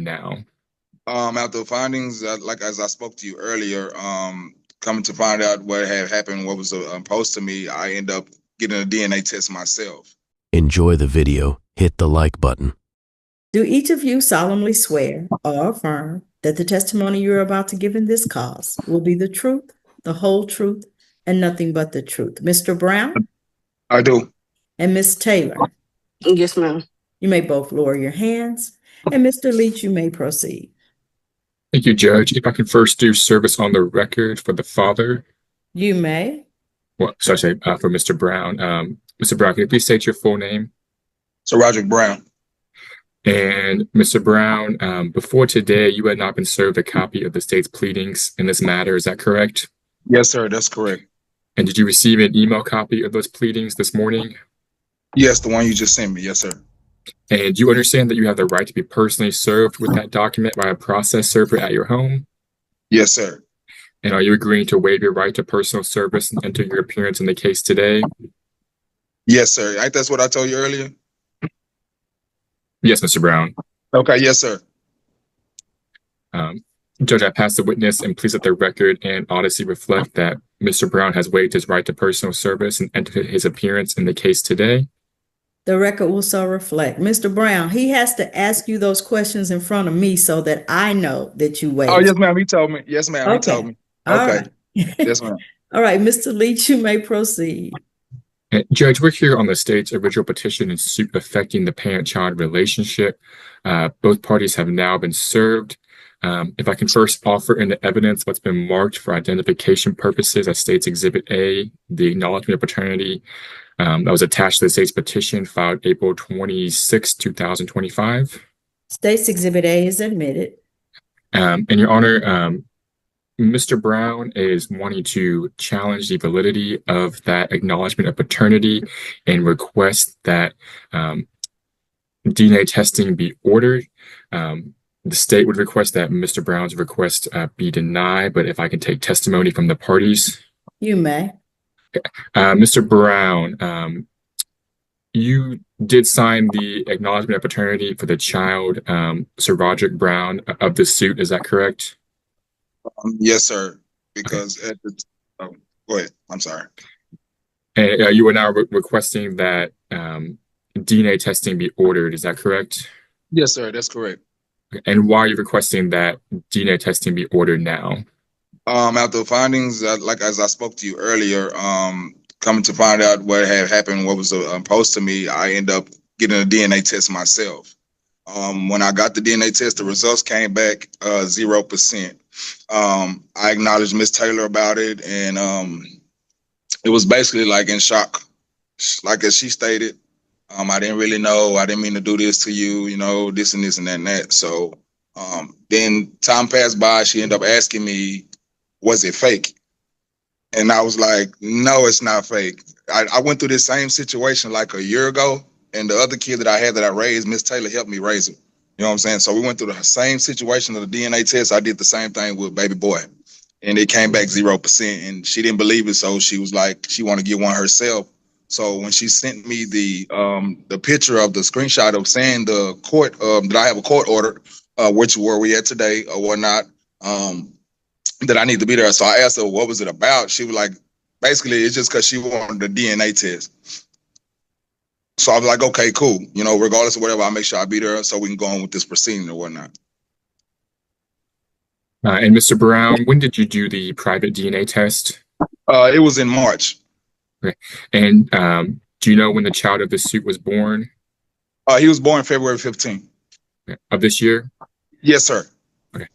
now? After the findings, like as I spoke to you earlier, coming to find out what had happened, what was imposed to me, I end up getting a DNA test myself. Enjoy the video. Hit the like button. Do each of you solemnly swear or affirm that the testimony you're about to give in this cause will be the truth, the whole truth, and nothing but the truth? Mr. Brown I do. and Ms. Taylor, Yes, ma'am. you may both lower your hands. And Mr. Leach, you may proceed. Thank you, Judge. If I can first do service on the record for the father. You may. Well, so I say for Mr. Brown. Mr. Brown, can you please state your full name? So Roderick Brown. And Mr. Brown, before today, you had not been served a copy of the state's pleadings in this matter. Is that correct? Yes, sir. That's correct. And did you receive an email copy of those pleadings this morning? Yes, the one you just sent me. Yes, sir. And do you understand that you have the right to be personally served with that document by a process server at your home? Yes, sir. And are you agreeing to waive your right to personal service and enter your appearance in the case today? Yes, sir. Ain't that's what I told you earlier? Yes, Mr. Brown. Okay. Yes, sir. Judge, I pass the witness, and please let the record and Odyssey reflect that Mr. Brown has waived his right to personal service and entered his appearance in the case today. The record will so reflect. Mr. Brown, he has to ask you those questions in front of me so that I know that you waived. Oh, yes, ma'am. He told me. Yes, ma'am. Okay. He told me. All Okay. right. Yes, ma'am. All right, Mr. Leach, you may proceed. Judge, we're here on the state's original petition and suit affecting the parent-child relationship. Both parties have now been served. If I can first offer into evidence what's been marked for identification purposes as State's Exhibit A, the acknowledgement of paternity that was attached to the state's petition filed April 26, 2025. State's Exhibit A is admitted. And Your Honor, Mr. Brown is wanting to challenge the validity of that acknowledgement of paternity and request that DNA testing be ordered. The state would request that Mr. Brown's request be denied, but if I can take testimony from the parties. You may. Mr. Brown, you did sign the acknowledgement of paternity for the child, Sir Roderick Brown, of the suit. Is that correct? Yes, sir. Because at the go ahead. I'm sorry. And you are now requesting that DNA testing be ordered. Is that correct? Yes, sir. That's correct. And why are you requesting that DNA testing be ordered now? After the findings, like as I spoke to you earlier, coming to find out what had happened, what was imposed to me, I end up getting a DNA test myself. When I got the DNA test, the results came back 0%. I acknowledged Miss Taylor about it, and it was basically like in shock. Like as she stated, I didn't really know. I didn't mean to do this to you, you know, this and this and that and that. So then time passed by. She ended up asking me, was it fake? And I was like, no, it's not fake. I went through this same situation like a year ago, and the other kid that I had that I raised, Miss Taylor helped me raise him. You know what I'm saying? So we went through the same situation of the DNA test. I did the same thing with baby boy, and it came back 0%. And she didn't believe it, so she was like, she wanted to get one herself. So when she sent me the picture of the screenshot of saying the court that I have a court order, which where we at today or whatnot, that I need to be there. So I asked her, what was it about? She was like, basically, it's just because she wanted the DNA test. So I was like, okay, cool. You know, regardless of whatever, I'll make sure I be there so we can go on with this proceeding or whatnot. And Mr. Brown, when did you do the private DNA test? It was in March. Okay. And do you know when the child of the suit was born? He was born February 15th. Of this year? Yes, sir. Okay.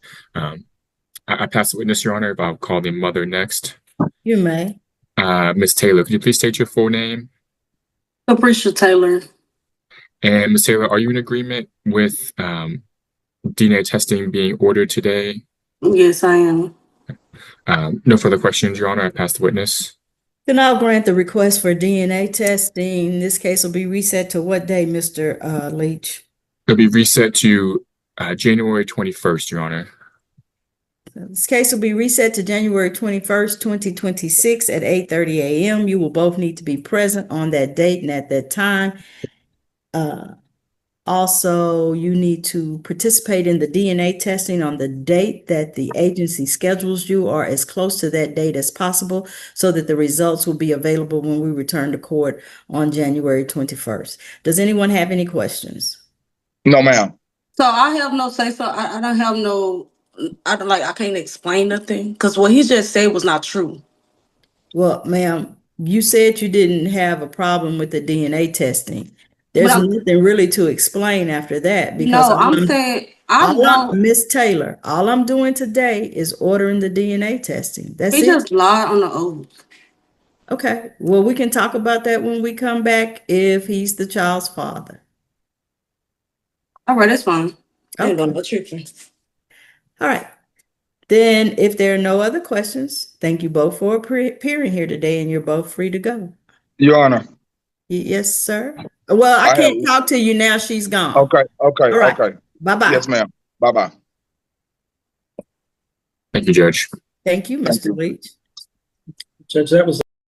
I pass the witness, Your Honor, if I'll call the mother next. You may. Ms. Taylor, could you please state your full name? Capricia Taylor. And Ms. Taylor, are you in agreement with DNA testing being ordered today? Yes, I am. No further questions, Your Honor. I pass the witness. Then I'll grant the request for DNA testing. This case will be reset to what day, Mr. Leach? It'll be reset to January 21st, Your Honor. This case will be reset to January 21st, 2026 at 8:30 a.m. You will both need to be present on that date and at that time. Also, you need to participate in the DNA testing on the date that the agency schedules you or as close to that date as possible so that the results will be available when we return to court on January 21st. Does anyone have any questions? No, ma'am. So I have no say so. I don't have no. I can't explain nothing because what he just said was not true. Well, ma'am, you said you didn't have a problem with the DNA testing. There's But nothing really to explain after that because no, I'm saying I don't. Miss Taylor, all I'm doing today is ordering the DNA testing. That's He it. just lied on the oath. Okay, well, we can talk about that when we come back if he's the child's father. All right, that's fine. Okay. Ain't gonna go tripping. All right. Then if there are no other questions, thank you both for appearing here today and you're both free to go. Your Honor. Yes, sir. Well, I can't talk to you now. She's gone. Okay. All right. Okay. Bye-bye. Yes, ma'am. Bye-bye. Thank you, Judge. Thank you, Mr. Leach. Judge, that was